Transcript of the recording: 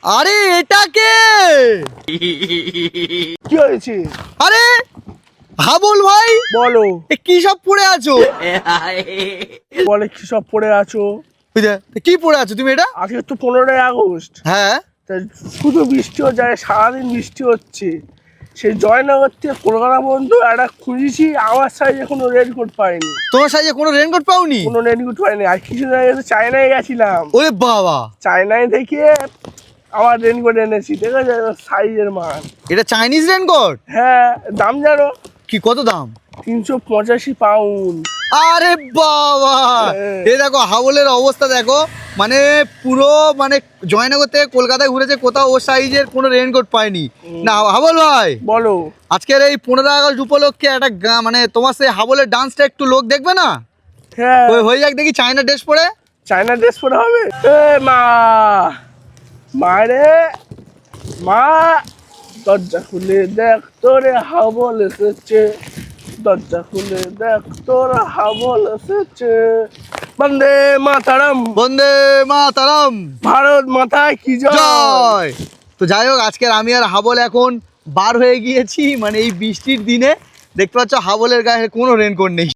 আরে এটা কে? কি হয়েছে? আরে হাবুল ভাই, বলো। এ কি সব পড়ে আছো? বলে কি সব পড়ে আছো? কি পড়ে আছো তুমি এটা? আজকে তো 15ই আগস্ট। হ্যাঁ, তা শুধু বৃষ্টি হচ্ছে, সারাদিন বৃষ্টি হচ্ছে। সেই জয়নগর থেকে কলকাতা পর্যন্ত একটা খুঁজেছি, আমার সাইজে কোনো রেনকোট পাইনি। তোমার সাইজে কোনো রেনকোট পাওনি? কোনো রেনকোট পাইনি। আর কিছুদিন আগে তো চায়নায় গেছিলাম, ওরে বাবা, চায়নায় থেকে আমার রেনকোট এনেছি। ঠিক আছে, সাইজের মান। এটা চাইনিজ রেনকোট? হ্যাঁ, দাম জানো? কি কত দাম? 385 পাউন্ড। আরে বাবা, এই দেখো হাবলের অবস্থা দেখো, মানে পুরো মানে জয়নগর থেকে কলকাতায় ঘুরেছে, কোথাও ওর সাইজের কোনো রেনকোট পায়নি। না হাবল ভাই, বলো। আজকের এই 15 আগস্ট উপলক্ষে একটা মানে তোমার সেই হাবলের ডান্সটা একটু লোক দেখবে না? হ্যাঁ, হয়ে যাক দেখি চায়না ড্রেস পরে। চায়না ড্রেস পরে হবে? এ মা, মা রে মা, দরজা খুলে দেখ তোরে হাবল এসেছে, দরজা খুলে দেখ তোর হাবল এসেছে। বন্দে মাতারাম, বন্দে মাতারাম, ভারত মাতায় কি জয়। জয়। তো যাই হোক, আজকের আমি আর হাবল এখন বার হয়ে গিয়েছি, মানে এই বৃষ্টির দিনে দেখতে পাচ্ছ হাবলের গায়ে কোনো রেনকোট নেই।